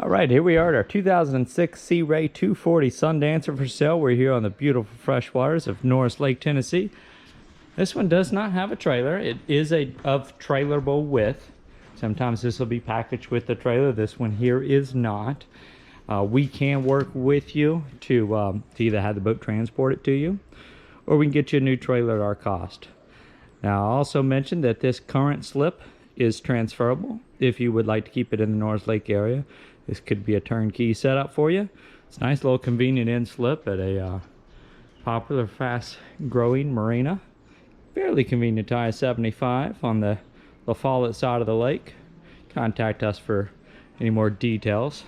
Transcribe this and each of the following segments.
All right, here we are at our 2006 SeaRay 240 Sundancer for sale. We're here on the beautiful freshwaters of Norris Lake, Tennessee. This one does not have a trailer. It is of trailerable width. Sometimes this will be packaged with the trailer. This one here is not. We can work with you to either have the boat transport it to you, or we can get you a new trailer at our cost. Now, I also mentioned that this current slip is transferable if you would like to keep it in the Norris Lake area. This could be a turnkey setup for you. It's a nice little convenient end slip at a popular fast growing marina. Fairly convenient to I-75 on the La Follette side of the lake. Contact us for any more details.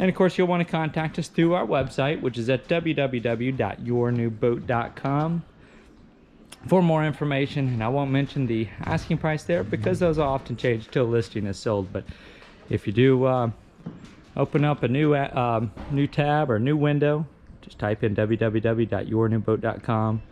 And of course, you'll want to contact us through our website, which is at www.yournewboat.com for more information. And I won't mention the asking price there because those will often change till listing is sold. But if you do open up a new tab or new window, just type in www.yournewboat.com,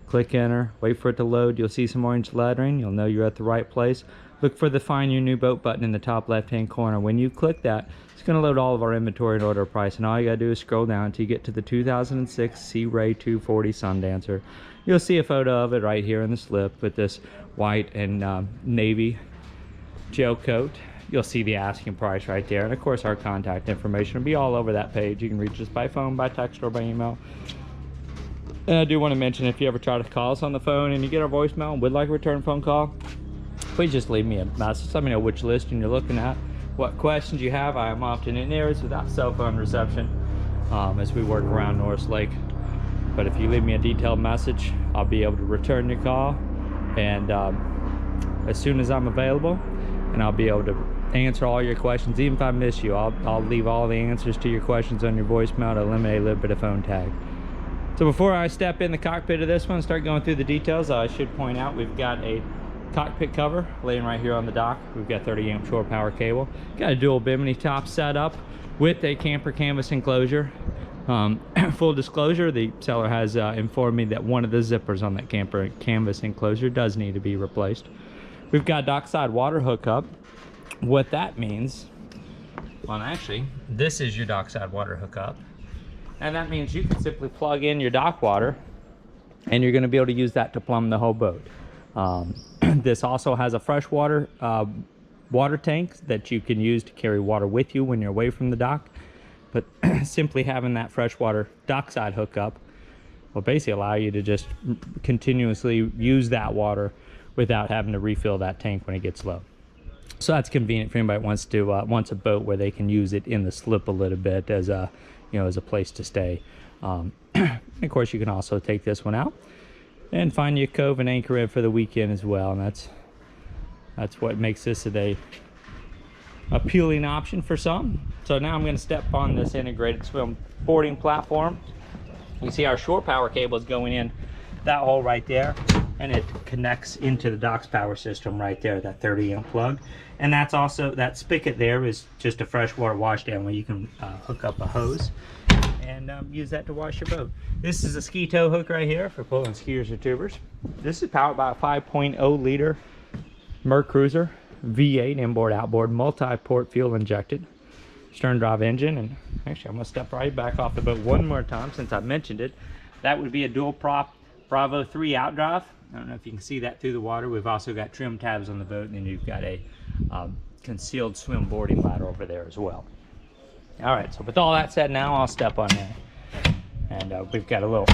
click enter, wait for it to load. You'll see some orange lettering. You'll know you're at the right place. Look for the Find Your New Boat button in the top left-hand corner. When you click that, it's going to load all of our inventory and order a price. And all you got to do is scroll down until you get to the 2006 SeaRay 240 Sundancer. You'll see a photo of it right here in the slip with this white and navy gel coat. You'll see the asking price right there. And of course, our contact information will be all over that page. You can reach us by phone, by text, or by email. And I do want to mention, if you ever try to call us on the phone and you get our voicemail and would like a return phone call, please just leave me a message. Let me know which listing you're looking at, what questions you have. I am often in areas without cell phone reception as we work around Norris Lake. But if you leave me a detailed message, I'll be able to return your call, and as soon as I'm available, and I'll be able to answer all your questions. Even if I miss you, I'll leave all the answers to your questions on your voicemail to eliminate a little bit of phone tag. So before I step in the cockpit of this one and start going through the details, I should point out we've got a cockpit cover laying right here on the dock. We've got 30 amp shore power cable. Got a dual Bimini top set up with a camper canvas enclosure. Full disclosure, the seller has informed me that one of the zippers on that camper canvas enclosure does need to be replaced. We've got dockside water hookup. What that means, well, actually, this is your dockside water hookup. And that means you can simply plug in your dock water and you're going to be able to use that to plumb the whole boat. This also has a freshwater water tank that you can use to carry water with you when you're away from the dock. But simply having that freshwater dockside hookup will basically allow you to just continuously use that water without having to refill that tank when it gets low. So that's convenient for anybody that wants a boat where they can use it in the slip a little bit as a as a place to stay. And of course, you can also take this one out and find you a cove and anchor in for the weekend as well. And that's what makes this a appealing option for some. So now I'm going to step on this integrated swim boarding platform. You see our shore power cable is going in that hole right there, and it connects into the dock's power system right there, that 30 amp plug. And that's also, that spigot there is just a freshwater wash down where you can hook up a hose and use that to wash your boat. This is a ski tow hook right here for pulling skiers or tubers. This is powered by a 5.0 liter MerCruiser V8 inboard outboard multi-port fuel injected stern drive engine. And actually, I'm gonna step right back off the boat one more time since I mentioned it. That would be a dual prop Bravo 3 Outdrive. I don't know if you can see that through the water. We've also got trim tabs on the boat, and then you've got a concealed swim boarding ladder over there as well. All right, so with all that said, now I'll step on in. And we've got a little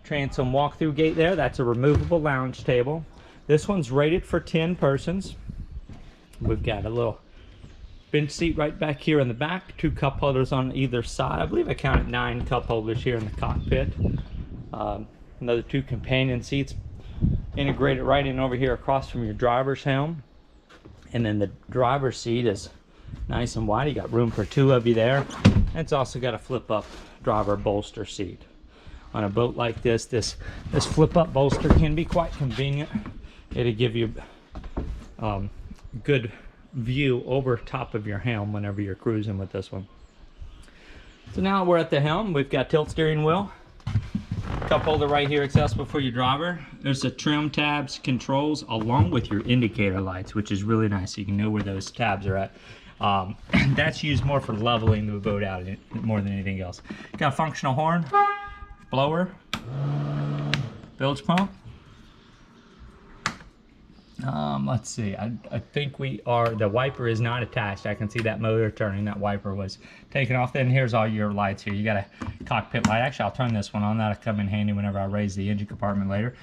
transom walk-through gate there. That's a removable lounge table. This one's rated for 10 persons. We've got a little bench seat right back here in the back, 2 cup holders on either side. I believe I counted 9 cup holders here in the cockpit. Another 2 companion seats integrated right in over here across from your driver's helm. And then the driver's seat is nice and wide. You got room for 2 of you there. And it's also got a flip up driver bolster seat. On a boat like this, this flip up bolster can be quite convenient. It'll give you good view over top of your helm whenever you're cruising with this one. So now we're at the helm. We've got tilt steering wheel, cup holder right here accessible for your driver. There's the trim tabs controls along with your indicator lights, which is really nice, so you can know where those tabs are at. That's used more for leveling the boat out more than anything else. Got a functional horn, blower, bilge pump. Let's see, I think the wiper is not attached. I can see that motor turning. That wiper was taken off. Then here's all your lights here. You got a cockpit light. Actually, I'll turn this one on. That'll come in handy whenever I raise the engine compartment later.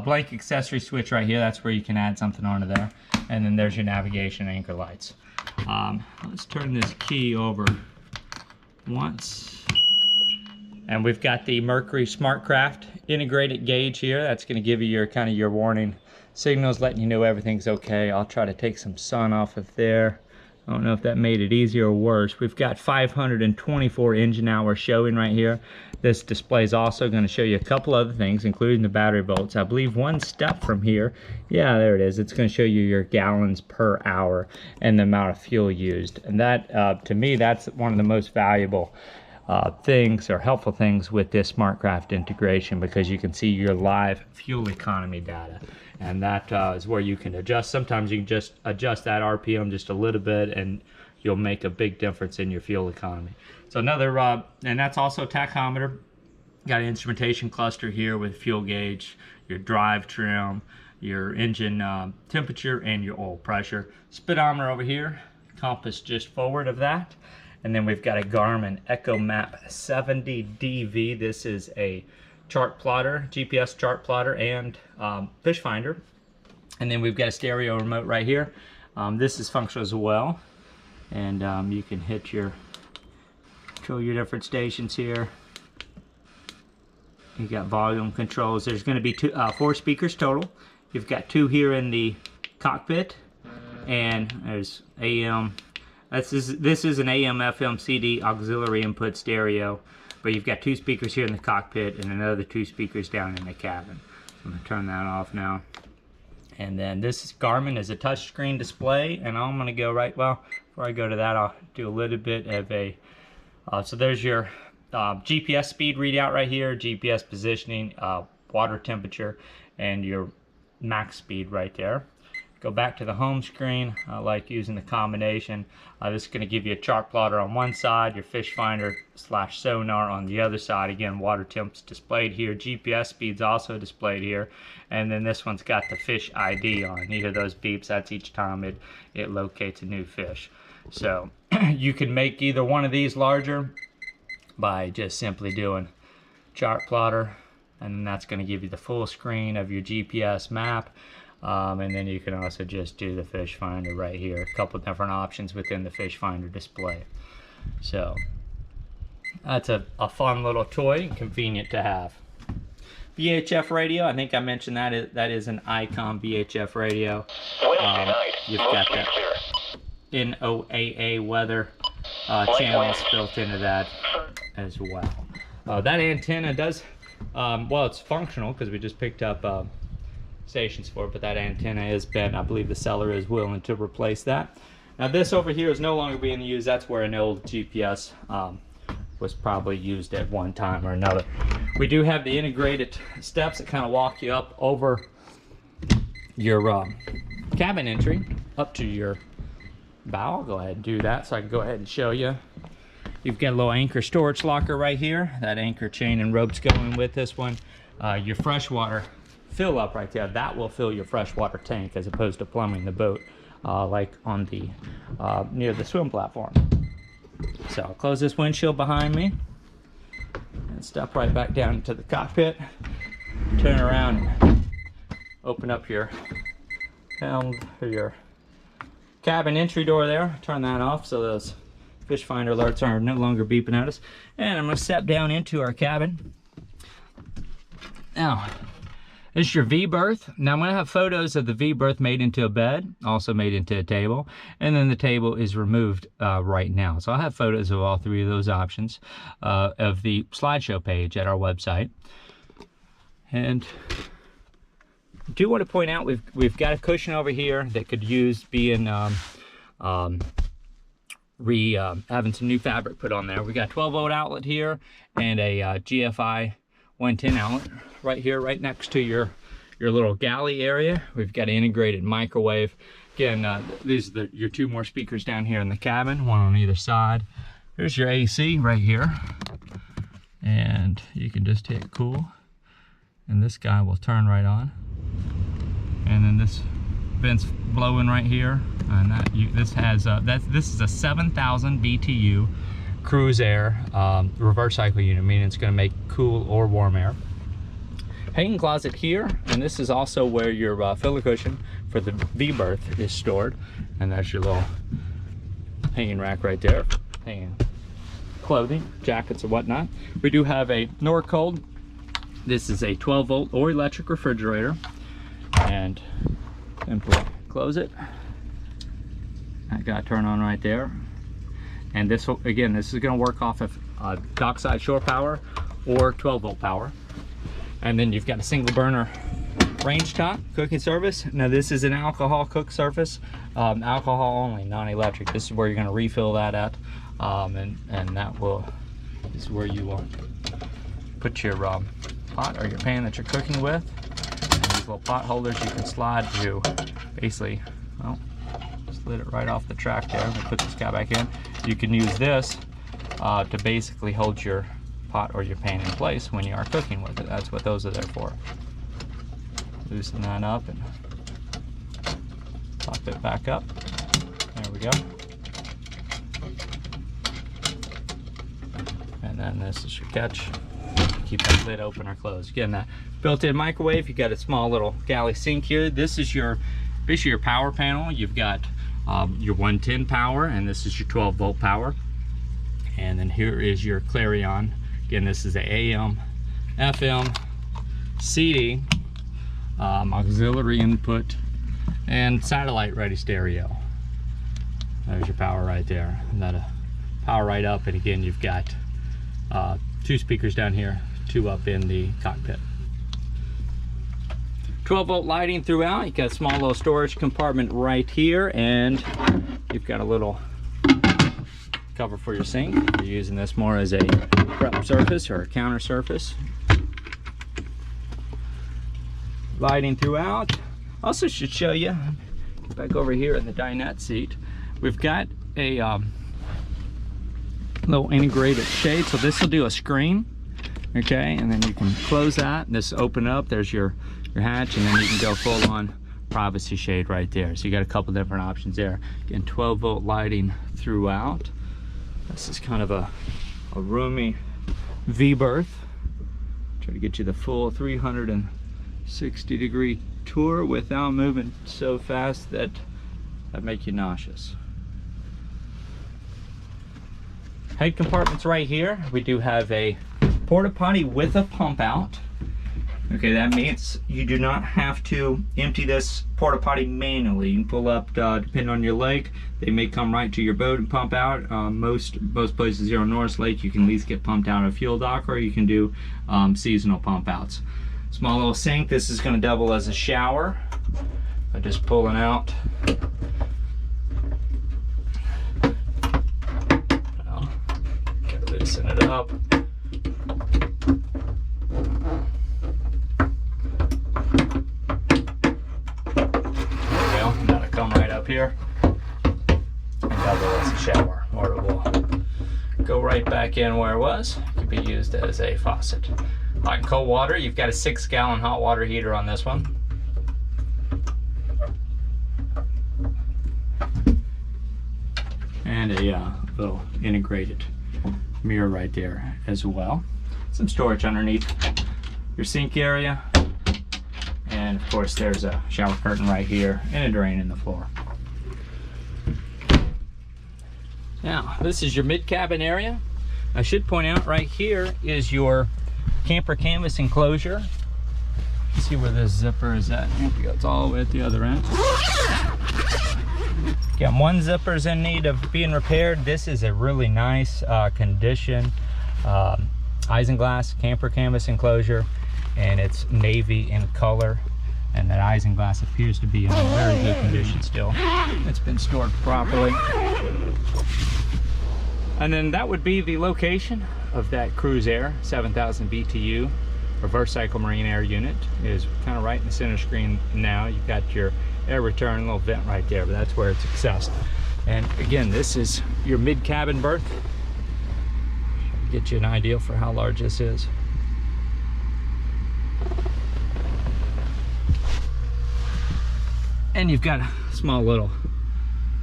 Blank accessory switch right here. That's where you can add something onto there. And then there's your navigation anchor lights. Let's turn this key over once. And we've got the Mercury SmartCraft integrated gauge here. That's going to give you your kind of your warning signals, letting you know everything's okay. I'll try to take some sun off of there. I don't know if that made it easier or worse. We've got 524 engine hours showing right here. This display is also going to show you a couple other things, including the battery volts. I believe one step from here, yeah, there it is. It's going to show you your gallons per hour and the amount of fuel used. And that, to me, that's one of the most valuable things or helpful things with this SmartCraft integration, because you can see your live fuel economy data. And that is where you can adjust. Sometimes you can just adjust that RPM just a little bit and you'll make a big difference in your fuel economy. So another, and that's also tachometer. Got an instrumentation cluster here with fuel gauge, your drive trim, your engine temperature, and your oil pressure. Speedometer over here, compass just forward of that. And then we've got a Garmin EchoMap 70DV. This is a chart plotter, GPS chart plotter, and fish finder. And then we've got a stereo remote right here. This is functional as well, and you can hit control your different stations here. You got volume controls. There's going to be 4 speakers total. You've got 2 here in the cockpit, and there's AM. This is an AM, FM, CD auxiliary input stereo. But you've got 2 speakers here in the cockpit and another 2 speakers down in the cabin. I'm going to turn that off now. And then this Garmin is a touchscreen display, and I'm going to go well, before I go to that, I'll do a little bit of a, so there's your GPS speed readout right here, GPS positioning, water temperature, and your max speed right there. Go back to the home screen. I like using the combination. This is going to give you a chart plotter on one side, your fish finder / sonar on the other side. Again, water temps displayed here. GPS speeds also displayed here. And then this one's got the fish ID on. You hear those beeps. That's each time it locates a new fish. So you can make either one of these larger by just simply doing chart plotter. And that's going to give you the full screen of your GPS map. And then you can also just do the fish finder right here. A couple different options within the fish finder display. So that's a fun little toy and convenient to have. VHF radio, I think I mentioned that is an Icon VHF radio. You've got that NOAA weather channels built into that as well. That antenna does, well, it's functional because we just picked up stations for it, but that antenna is bent. I believe the seller is willing to replace that. Now this over here is no longer being used. That's where an old GPS was probably used at one time or another. We do have the integrated steps that kind of walk you up over your cabin entry up to your bow. I'll go ahead and do that so I can go ahead and show you. You've got a little anchor storage locker right here. That anchor chain and ropes going with this one. Your freshwater fill up right there, that will fill your freshwater tank as opposed to plumbing the boat like on the near the swim platform. So I'll close this windshield behind me and step right back down into the cockpit, turn around and open up your helm or your cabin entry door there, turn that off so those fish finder alerts are no longer beeping at us. And I'm going to step down into our cabin. Now this is your V-berth. Now I'm going to have photos of the V-berth made into a bed, also made into a table, and then the table is removed right now. So I'll have photos of all 3 of those options of the slideshow page at our website. And I do want to point out we've got a cushion over here that could use being having some new fabric put on there. We got a 12-volt outlet here and a GFI 110 outlet right here, right next to your little galley area. We've got an integrated microwave, Again, these are your two more speakers down here in the cabin, one on either side. There's your AC right here, and you can just hit cool, and this guy will turn right on. And then this vent's blowing right here, and this is a 7,000 BTU cruise air reverse cycle unit, meaning it's going to make cool or warm air. Hanging closet here, and this is also where your filler cushion for the V berth is stored, and that's your little hanging rack right there, hanging clothing, jackets, and whatnot. We do have a Norcold. This is a 12-volt or electric refrigerator, and simply close it. That got to turn on right there, and this will, again, this is going to work off of Dockside shore power or 12-volt power. And then you've got a single burner range top cooking surface. Now this is an alcohol cook surface, alcohol only, non-electric. This is where you're going to refill that at, and this is where you will put your pot or your pan that you're cooking with. And these little pot holders you can slide to basically, well, slid it right off the track there. We'll put this guy back in. You can use this to basically hold your pot or your pan in place when you are cooking with it. That's what those are there for. Loosen that up and pop it back up. There we go. And then this is your catch. Keep that lid open or closed. Again, that built-in microwave. You got a small little galley sink here. This is basically your power panel. You've got your 110 power, and this is your 12-volt power. And then here is your Clarion. Again, this is a AM, FM, CD, auxiliary input, and satellite ready stereo. There's your power right there. And that'll power right up, and again, you've got two speakers down here, two up in the cockpit. 12-volt lighting throughout. You got a small little storage compartment right here, and you've got a little cover for your sink. You're using this more as a prep surface or a counter surface. Lighting throughout. Also should show you, back over here in the dinette seat, we've got a little integrated shade. So this will do a screen, okay, and then you can close that and this open up. There's your hatch, and then you can go full on privacy shade right there. So you got a couple different options there. Again, 12-volt lighting throughout. This is kind of a roomy V berth. Try to get you the full 360-degree tour without moving so fast that make you nauseous. Head compartments right here. We do have a Porta-Pottie with a pump out. Okay, that means you do not have to empty this Porta-Pottie manually. You can pull up, depending on your lake, they may come right to your boat and pump out. Most places here on Norris Lake, you can at least get pumped out of a fuel dock, or you can do seasonal pump outs. Small little sink. This is going to double as a shower by just pulling out. Well, gotta loosen it up. Here and double as a shower, or it will go right back in where it was. It can be used as a faucet. Hot and cold water. You've got a 6-gallon hot water heater on this one. And a little integrated mirror right there as well. Some storage underneath your sink area. And of course there's a shower curtain right here and a drain in the floor. Now, this is your mid-cabin area. I should point out right here is your camper canvas enclosure. Let's see where this zipper is at. Here we go. It's all the way at the other end. Got one zipper's in need of being repaired. This is a really nice condition Issenglass camper canvas enclosure, and it's navy in color. And that Issenglass appears to be in very good condition still. It's been stored properly. And then that would be the location of that Cruise Air 7,000 BTU reverse cycle marine air unit. It is kind of right in the center screen now. You've got your air return, little vent right there, but that's where it's accessed. And again, this is your mid-cabin berth. Get you an idea for how large this is. And you've got a small little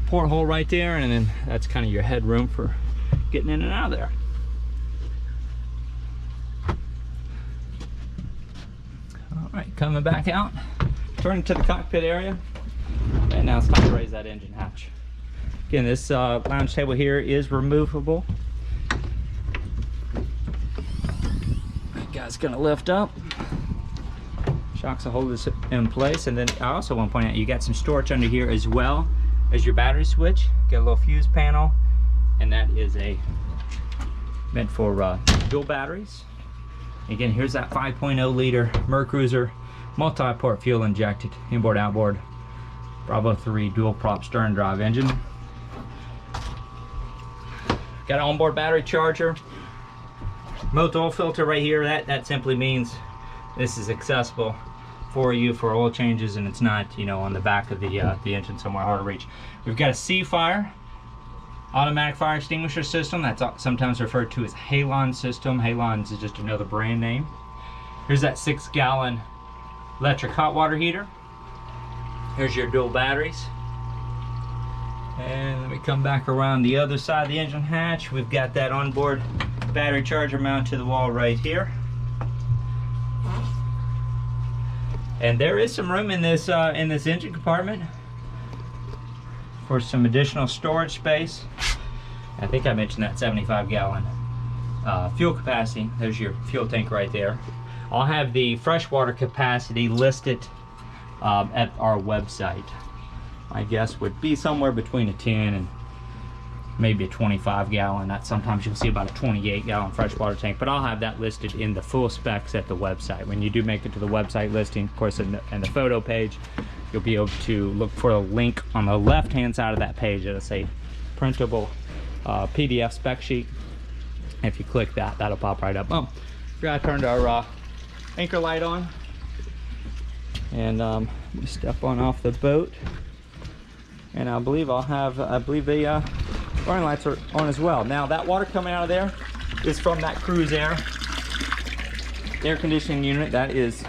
porthole right there, and then that's kind of your headroom for getting in and out of there. All right, coming back out, turning to the cockpit area, and now it's time to raise that engine hatch. Again, this lounge table here is removable. That guy's gonna lift up. Shocks will hold this in place, and then I also want to point out you got some storage under here as well as your battery switch. Got a little fuse panel, and that is meant for dual batteries. Again, here's that 5.0 liter MerCruiser multi-port fuel injected inboard outboard Bravo 3 dual prop stern drive engine. Got an onboard battery charger. Remote oil filter right here. That simply means this is accessible for you for oil changes, and it's not, you know, on the back of the engine somewhere hard to reach. We've got a C-Fire automatic fire extinguisher system. That's sometimes referred to as Halon system. Halon is just another brand name. Here's that 6-gallon electric hot water heater. Here's your dual batteries. And let me come back around the other side of the engine hatch. We've got that onboard battery charger mounted to the wall right here. And there is some room in this engine compartment for some additional storage space. I think I mentioned that 75-gallon fuel capacity. There's your fuel tank right there. I'll have the freshwater capacity listed at our website. My guess would be somewhere between a 10 and maybe a 25-gallon. That sometimes you'll see about a 28-gallon freshwater tank, but I'll have that listed in the full specs at the website. When you do make it to the website listing, of course, in the photo page, you'll be able to look for a link on the left-hand side of that page that'll say printable PDF spec sheet. If you click that, that'll pop right up. Oh, forgot I turned our anchor light on, and we step on off the boat, and I believe the warning lights are on as well. Now that water coming out of there is from that cruise air conditioning unit. That is